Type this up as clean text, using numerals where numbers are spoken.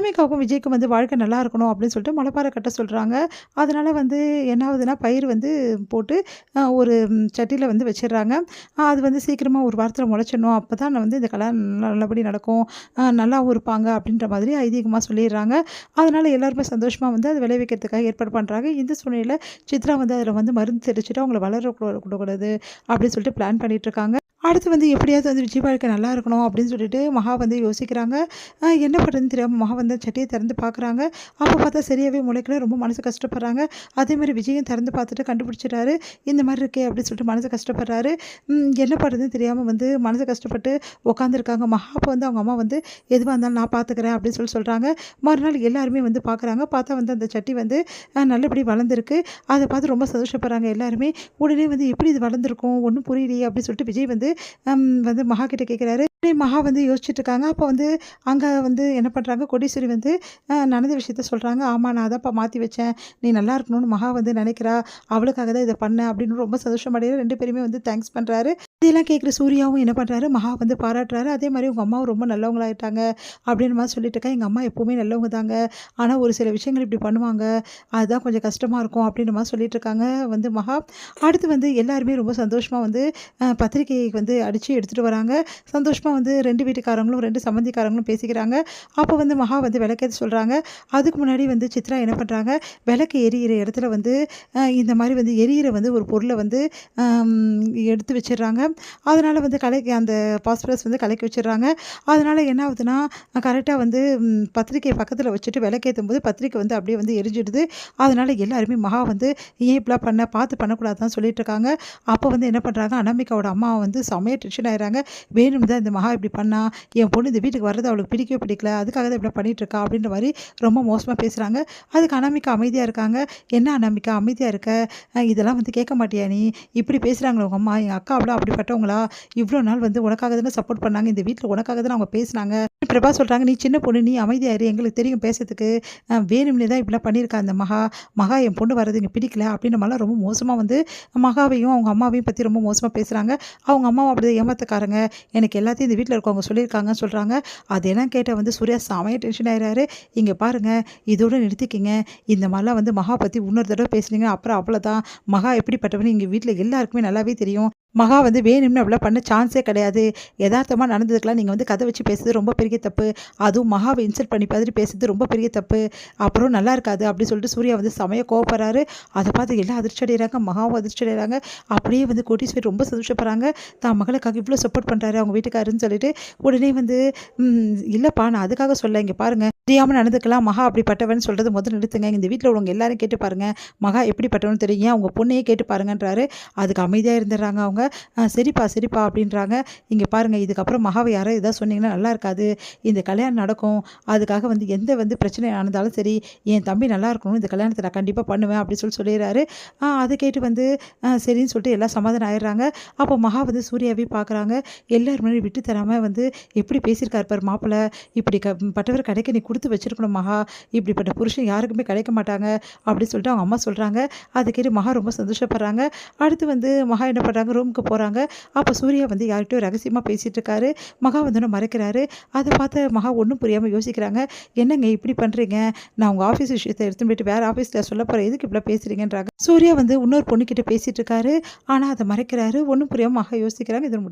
அனாமிகாவுக்கும் விஜய்க்கும் வந்து வாழ்க்கை நல்லா இருக்கணும் அப்படின்னு சொல்லிட்டு முளைப்பாறை கட்ட சொல்கிறாங்க. அதனால் வந்து என்ன ஆகுதுன்னா பயிர் வந்து போட்டு ஒரு சட்டியில் வந்து வச்சிடுறாங்க. அது வந்து சீக்கிரமாக ஒரு வாரத்தில் முளைச்சிடணும், அப்போ தான் வந்து இந்த கல்யாணம் நல்லபடி நடக்கும், நல்லாவும் இருப்பாங்க அப்படின்ற மாதிரி ஐதீகமாக சொல்லிடுறாங்க. அதனால் எல்லாருமே சந்தோஷமாக வந்து அதை விளைவிக்கிறதுக்காக ஏற்பாடு பண்ணுறாங்க. இந்த சூழ்நிலையில் சித்ரா வந்து அதில் வந்து மருந்து தெளிச்சுட்டு அவங்கள வளர விடக்கூடாது அப்படின்னு சொல்லிட்டு பிளான் பண்ணிகிட்ருக்காங்க. அடுத்து வந்து எப்படியாவது வந்து விஜய் வாழ்க்கை நல்லா இருக்கணும் அப்படின்னு சொல்லிட்டு மகா வந்து யோசிக்கிறாங்க. என்ன பண்ணுறதுன்னு தெரியாமல் மகா வந்து சட்டியை திறந்து பார்க்குறாங்க. அப்போ பார்த்தா சரியாகவே முளைக்கல. ரொம்ப மனசு கஷ்டப்படுறாங்க. அதேமாதிரி விஜயும் திறந்து பார்த்துட்டு கண்டுபிடிச்சிட்டாரு. இந்த மாதிரி இருக்கே அப்படின்னு சொல்லிட்டு மனசு கஷ்டப்படுறாரு. என்ன பண்ணுறதுன்னு தெரியாமல் வந்து மனசு கஷ்டப்பட்டு உட்காந்துருக்காங்க. மகா அப்போ வந்து அவங்க அம்மா வந்து எதுவாக இருந்தாலும் நான் பார்த்துக்கிறேன் அப்படின்னு சொல்கிறாங்க. மறுநாள் எல்லாருமே வந்து பார்க்குறாங்க. பார்த்தா வந்து அந்த சட்டி வந்து நல்லபடி வளர்ந்துருக்கு. அதை பார்த்து ரொம்ப சந்தோஷப்படுறாங்க எல்லாருமே. உடனே வந்து எப்படி இது வளர்ந்துருக்கும் ஒன்றும் புரியலையே அப்படின்னு சொல்லிட்டு விஜய் வந்து மகா கிட்ட கேட்குறாரு. மகா வந்து யோசிச்சுட்டு இருக்காங்க. அப்போ வந்து அங்கே வந்து என்ன பண்ணுறாங்க, கோடீஸ்வரி வந்து நடந்த விஷயத்த சொல்கிறாங்க. ஆமாம், நான் அதான்ப்பா மாற்றி வச்சேன், நீ நல்லா இருக்கணும்னு மகா வந்து நினைக்கிறா, அவளுக்காக தான் இதை பண்ணேன் அப்படின்னு ரொம்ப சந்தோஷமடைகிறார். 2 பேருமே வந்து தேங்க்ஸ் பண்ணுறாரு. இதெல்லாம் கேட்குற சூர்யாவும் என்ன பண்ணுறாரு, மகா வந்து பாராட்டுறாரு. அதே மாதிரி உங்கள் அம்மாவும் ரொம்ப நல்லவங்களாயிட்டாங்க அப்படின்னு மாதிரி சொல்லிட்டு இருக்கா. எங்கள் அம்மா எப்போவுமே நல்லவங்க தாங்க, ஆனால் ஒரு சில விஷயங்கள் இப்படி பண்ணுவாங்க, அதுதான் கொஞ்சம் கஷ்டமாக இருக்கும் அப்படின்ற மாதிரி சொல்லிட்டு இருக்காங்க வந்து மகா. அடுத்து வந்து எல்லாருமே ரொம்ப சந்தோஷமாக வந்து பத்திரிக்கை வந்து அடித்து எடுத்துகிட்டு வராங்க. சந்தோஷமாக வந்து 2 வீட்டுக்காரங்களும் 2 சம்மந்திக்காரங்களும் பேசிக்கிறாங்க. அப்போ வந்து மகா வந்து விளக்கேற்ற சொல்கிறாங்க. அதுக்கு முன்னாடி வந்து சித்ரா என்ன பண்ணுறாங்க, விளக்கு எரியிற இடத்துல வந்து இந்த மாதிரி வந்து எரியிற வந்து ஒரு பொருளை வந்து எடுத்து வச்சிடுறாங்க. அதனால் வந்து கலக்கி அந்த பாஸ்பரஸ் வந்து கலக்கி வச்சிடுறாங்க. அதனால் என்ன ஆகுதுன்னா கரெக்டாக வந்து பத்திரிக்கையை பக்கத்தில் வச்சுட்டு விளக்கேற்றும் போது பத்திரிக்கை வந்து அப்படியே வந்து எரிஞ்சிடுது. அதனால் எல்லாருமே மகா வந்து ஏன் இப்படிலாம் பார்த்து பண்ணக்கூடாதுன்னு சொல்லிட்டு இருக்காங்க. அப்போ வந்து என்ன பண்ணுறாங்க, அனாமிகாவோட அம்மா வந்து செமையாக டென்ஷன் ஆயிடுறாங்க. வேணும் தான் இந்த மகா இப்படி பண்ணா, என் பொண்ணு இந்த வீட்டுக்கு வர்றது அவளுக்கு பிடிக்கவே பிடிக்கல, அதுக்காக தான் இப்படி பண்ணிகிட்ருக்கா அப்படின்ற மாதிரி ரொம்ப மோசமாக பேசுகிறாங்க. அதுக்கு அனாமிகா அமைதியாக இருக்காங்க. என்ன அனாமிகா அமைதியாக இருக்க, இதெல்லாம் வந்து கேட்க மாட்டியா நீ, இப்படி பேசுகிறாங்களே உங்கள் அம்மா, எங்கள் அக்கா அவ்வளோ அப்படிப்பட்டவங்களா, இவ்வளோ நாள் வந்து உனக்காக தானே சப்போர்ட் பண்ணாங்க, இந்த வீட்டில் உனக்காக தானே அவங்க பேசினாங்க. பிரபா சொல்கிறாங்க, நீ சின்ன பொண்ணு, நீ அமைதியாரு, எங்களுக்கு தெரியும் பேசுறதுக்கு, வேணும்னே தான் இப்படிலாம் பண்ணியிருக்கா அந்த மகா என் பொண்ணு வர்றது இங்கே பிடிக்கல அப்படின்ற மாதிரிலாம் ரொம்ப மோசமாக வந்து மகாவையும் அவங்க அம்மாவையும் பற்றி ரொம்ப மோசமாக பேசுகிறாங்க. அவங்க அம்மாவும் அப்படி ஏமாத்தக்காரங்க, எனக்கு எல்லாத்தையும் இந்த வீட்டில் இருக்கவங்க சொல்லியிருக்காங்கன்னு சொல்கிறாங்க. அதெல்லாம் கேட்ட வந்து சூர்யா செமையாக டென்ஷன் ஆகிறாரு. இங்கே பாருங்கள், இதோட நிறுத்திக்கிங்க, இந்த மாதிரிலாம் வந்து மகா பற்றி இன்னொரு தடவை பேசுனீங்க அப்புறம் அவ்வளோதான், மகா எப்படிப்பட்டவன்னு எங்கள் வீட்டில் எல்லாருக்குமே நல்லாவே தெரியும். மகா வந்து வேணும்னு அப்படிலாம் பண்ண சான்ஸே கிடையாது. யதார்த்தமாக நடந்ததுக்கெல்லாம் நீங்கள் வந்து கதை வச்சு பேசுறது ரொம்ப பெரிய தப்பு. அதுவும் மகாவை இன்சல்ட் பண்ணி மாதிரி பேசுறது ரொம்ப பெரிய தப்பு. அப்புறம் நல்லா இருக்காது அப்படின்னு சொல்லிட்டு சூர்யா வந்து செமையாக கோவப்படுறாரு. அதை பார்த்து எல்லாம் அதிர்ச்சி அடைகிறாங்க, மகாவும் அதிர்ச்சி அடைகிறாங்க. அப்படியே வந்து கோடீஸ்வரி ரொம்ப சந்தோஷப்படுறாங்க. தான் மகளுக்காக இவ்வளோ சப்போர்ட் பண்ணுறாரு அவங்க வீட்டுக்காருன்னு சொல்லிட்டு. உடனே வந்து இல்லைப்பா, நான் அதுக்காக சொல்ல, இங்கே பாருங்கள், தெரியாமல் நடந்துக்கலாம், மகா அப்படிப்பட்டவன் சொல்கிறது முதல்ல நிறுத்துங்க, இந்த வீட்டில் உள்ளவங்க எல்லாரும் கேட்டு பாருங்கள், மகா எப்படிப்பட்டவனு தெரியும், ஏன் அவங்க பொண்ணையே கேட்டு பாருங்கன்றாரு. அதுக்கு அமைதியாக இருந்துடுறாங்க அவங்க. சரிப்பா சரிப்பா அப்படின்றாங்க. இங்கே பாருங்கள், இதுக்கப்புறம் மகாவை யாராவது எதாவது சொன்னீங்கன்னா நல்லா இருக்காது, இந்த கல்யாணம் நடக்கும், அதுக்காக வந்து எந்த வந்து பிரச்சனை ஆனதாலும் சரி, என் தம்பி நல்லா இருக்கணும், இந்த கல்யாணத்தை நான் கண்டிப்பாக பண்ணுவேன் அப்படின்னு சொல்லிடுறாரு. அதை கேட்டு வந்து சரின்னு சொல்லிட்டு எல்லாம் சமாதானம் ஆயிடுறாங்க. அப்போ மகா வந்து சூர்யாவே பார்க்குறாங்க. எல்லாரும் முன்னாடி விட்டு தராமல் வந்து எப்படி பேசியிருக்காரு பார் மாப்பிள்ளை, இப்படி பட்டவர் கிடைக்க நீ கொடுத்து வச்சிருக்கணும் மகா, இப்படிப்பட்ட புருஷன் யாருக்குமே கிடைக்க மாட்டாங்க அப்படின்னு சொல்லிட்டு அவங்க அம்மா சொல்கிறாங்க. அதை கேட்டு மகா ரொம்ப சந்தோஷப்படுறாங்க. அடுத்து வந்து மகா என்ன பண்ணுறாங்க, ரூமுக்கு போகிறாங்க. அப்போ சூர்யா வந்து யார்கிட்டயோ ரகசியமாக பேசிகிட்டு இருக்காரு. மகா வந்து மறைக்கிறாரு. அதை பார்த்து மகா ஒன்றும் புரியாமல் யோசிக்கிறாங்க. என்னங்க இப்படி பண்ணுறீங்க, நான் உங்கள் ஆஃபீஸ் விஷயத்தை எடுத்துன்னு போயிட்டு வேறு ஆஃபீஸில் சொல்ல போகிறேன், எதுக்கு இப்படிலாம் பேசுகிறீங்கன்றாங்க. சூர்யா வந்து இன்னொரு பொண்ணுக்கிட்ட பேசிகிட்டு இருக்காரு. ஆனால் அதை மறைக்கிறாரு. ஒன்றும் புரியாமல் மகா யோசிக்கிறாங்க. இதன் முடியும்.